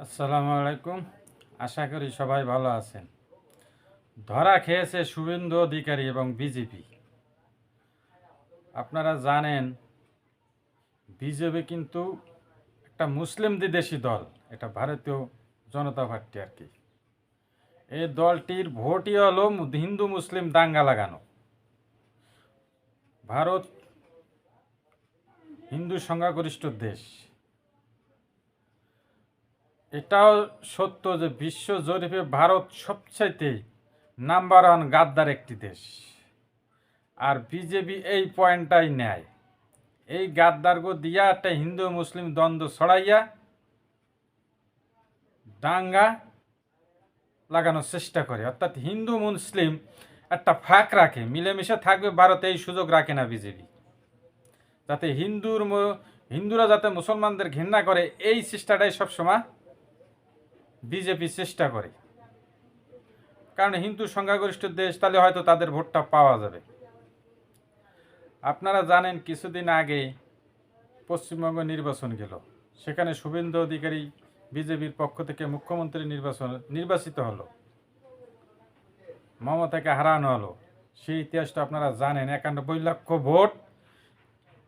আসসালামু আলাইকুম। আশা করি সবাই ভালো আছেন। ধরা খেয়েছে শুভেন্দু অধিকারী এবং বিজেপি। আপনারা জানেন বিজেপি কিন্তু একটা মুসলিম বিদ্বেষী দল। এটা ভারতীয় জনতা পার্টি আর কি। এই দলটির ভোটই হলো হিন্দু মুসলিম দাঙ্গা লাগানো। ভারত হিন্দু সংখ্যাগরিষ্ঠ দেশ। এটাও সত্য যে বিশ্ব জরিপে ভারত সবচাইতে নাম্বার ওয়ান গাদ্দার একটি দেশ। আর বিজেপি এই পয়েন্টটাই নেয়। এই গাদ্দারগো দিয়া একটা হিন্দু মুসলিম দ্বন্দ্ব ছড়াইয়া দাঙ্গা লাগানোর চেষ্টা করে, অর্থাৎ হিন্দু মুসলিম একটা ফাঁক রাখে, মিলেমিশে থাকবে ভারতে এই সুযোগ রাখে না বিজেপি, যাতে হিন্দুরা যাতে মুসলমানদের ঘৃণা করে। এই চেষ্টাটাই সবসময় বিজেপি চেষ্টা করে, কারণ হিন্দু সংখ্যাগরিষ্ঠ দেশ, তাহলে হয়তো তাদের ভোটটা পাওয়া যাবে। আপনারা জানেন কিছুদিন আগে পশ্চিমবঙ্গ নির্বাচন গেল, সেখানে শুভেন্দু অধিকারী বিজেপির পক্ষ থেকে মুখ্যমন্ত্রী নির্বাচিত হলো, মমতাকে হারানো হলো। সেই ইতিহাসটা আপনারা জানেন। 91 লক্ষ ভোট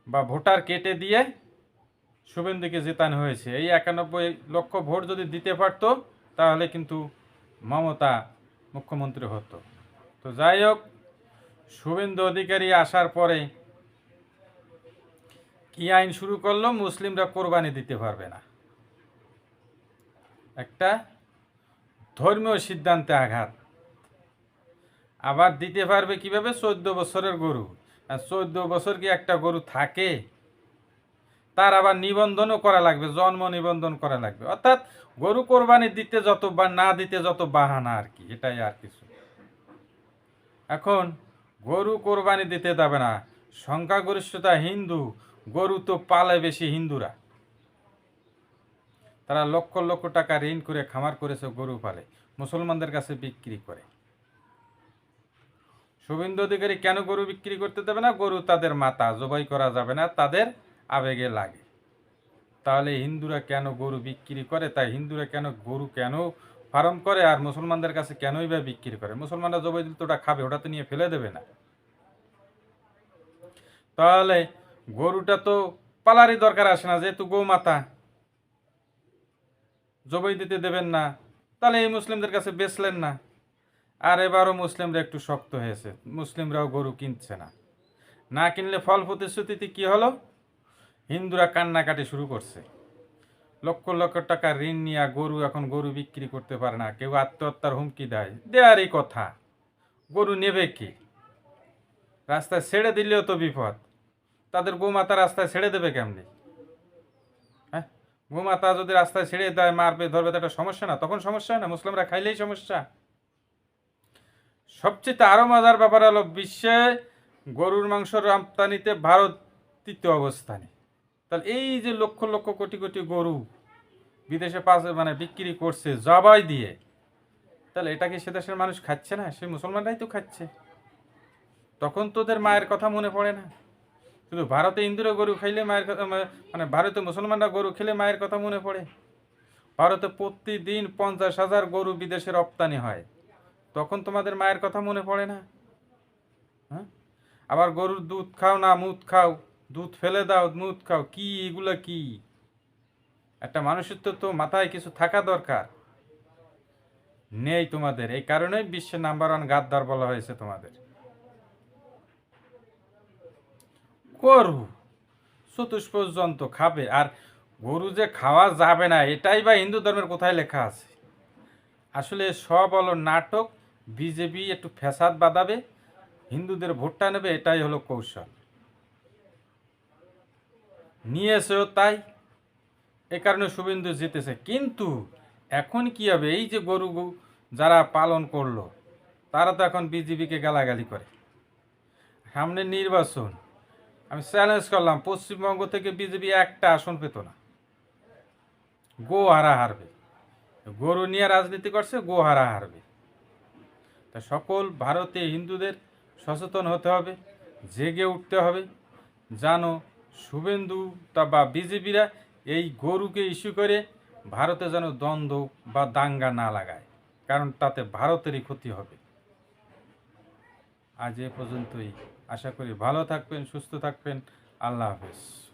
বা ভোটার কেটে দিয়ে শুভেন্দুকে জেতানো হয়েছে। এই 91 লক্ষ ভোট যদি দিতে পারত তাহলে কিন্তু মমতা মুখ্যমন্ত্রী হতো। তো যাই হোক, শুভেন্দু অধিকারী আসার পরে কি আইন শুরু করলো? মুসলিমরা কোরবানি দিতে পারবে না। একটা ধর্মীয় সিদ্ধান্তে আঘাত। আবার দিতে পারবে কিভাবে? 14 বছরের গরু। আর 14 বছর কি একটা গরু থাকে? তার আবার নিবন্ধনও করা লাগবে, জন্ম নিবন্ধন করা লাগবে। অর্থাৎ গরু কোরবানি দিতে যত বা না দিতে যত বাহানা আর কি, এটাই আর কিছু। এখন গরু কোরবানি দিতে যাবে না, সংখ্যাগরিষ্ঠতা হিন্দু, গরু তো পালে বেশি হিন্দুরা। তারা লক্ষ লক্ষ টাকা ঋণ করে খামার করেছে, গরু পালে, মুসলমানদের কাছে বিক্রি করে। শুভেন্দু অধিকারী কেন গরু বিক্রি করতে দেবে না? গরু তাদের মাতা, জবাই করা যাবে না, তাদের আবেগে লাগে। তাহলে হিন্দুরা কেন গরু বিক্রি করে? তাই হিন্দুরা কেন গরু কেন ফার্ম করে, আর মুসলমানদের কাছে কেনই বা বিক্রি করে? মুসলমানরা জবাই দিলে তো ওটা খাবে, ওটা তো নিয়ে ফেলে দেবে না। তাহলে গরুটা তো পালারই দরকার আসে না, যেহেতু গোমাতা, জবাই দিতে দেবেন না, তাহলে এই মুসলিমদের কাছে বেচলেন না। আর এবারও মুসলিমরা একটু শক্ত হয়েছে, মুসলিমরাও গরু কিনছে না। না কিনলে ফল প্রতিশ্রুতিতে কি হলো? হিন্দুরা কান্নাকাটি শুরু করছে। লক্ষ লক্ষ টাকা ঋণ নিয়ে এখন গরু বিক্রি করতে পারে না। কেউ আত্মহত্যার হুমকি দেয়, দেয়ারই কথা। গরু নেবে কি? রাস্তায় ছেড়ে দিলেও তো বিপদ। তাদের গোমাতা রাস্তায় ছেড়ে দেবে কেমনি? হ্যাঁ, গোমাতা যদি রাস্তায় ছেড়ে দেয়, মারবে ধরবে, তো একটা সমস্যা না? তখন সমস্যা হয় না? মুসলিমরা খাইলেই সমস্যা। সবচেয়ে আরো মজার ব্যাপার হলো, বিশ্বে গরুর মাংস রপ্তানিতে ভারত 3য় অবস্থানে। তাহলে এই যে লক্ষ লক্ষ কোটি কোটি গরু বিদেশে বিক্রি করছে জবাই দিয়ে, তাহলে এটা কি সে দেশের মানুষ খাচ্ছে না? সে মুসলমানরাই তো খাচ্ছে। তখন তোদের মায়ের কথা মনে পড়ে না? শুধু ভারতে হিন্দুরা গরু খাইলে মায়ের কথা, ভারতে মুসলমানরা গরু খেলে মায়ের কথা মনে পড়ে। ভারতে প্রতিদিন 50,000 গরু বিদেশে রপ্তানি হয়, তখন তোমাদের মায়ের কথা মনে পড়ে না? হ্যাঁ, আবার গরুর দুধ খাও না মুদ খাও, দুধ ফেলে দাও মুদ খাও, কি এগুলা কি? একটা মানুষের তো মাথায় কিছু থাকা দরকার, নেই তোমাদের। এই কারণেই বিশ্বের নাম্বার ওয়ান গাদ্দার বলা হয়েছে তোমাদের। গরু চতুষ্পর্যন্ত খাবে, আর গরু যে খাওয়া যাবে না এটাই বা হিন্দু ধর্মের কোথায় লেখা আছে? আসলে সব হলো নাটক। বিজেপি একটু ফ্যাসাদ বাঁধাবে, হিন্দুদের ভোটটা নেবে, এটাই হলো কৌশল। নিয়েছেও তাই, এ কারণে শুভেন্দু জিতেছে। কিন্তু এখন কি হবে? এই যে গরু যারা পালন করলো, তারা তো এখন বিজেপিকে গালাগালি করে। সামনে নির্বাচন, আমি চ্যালেঞ্জ করলাম, পশ্চিমবঙ্গ থেকে বিজেপি একটা আসন পেত না, গো হারা হারবে। গরু নিয়ে রাজনীতি করছে, গো হারা হারবে। তা সকল ভারতীয় হিন্দুদের সচেতন হতে হবে, জেগে উঠতে হবে। জানো, শুভেন্দু বা বিজেপিরা এই গরুকে ইস্যু করে ভারতে যেন দ্বন্দ্ব বা দাঙ্গা না লাগায়, কারণ তাতে ভারতেরই ক্ষতি হবে। আজ এ পর্যন্তই। আশা করি ভালো থাকবেন, সুস্থ থাকবেন। আল্লাহ হাফেজ।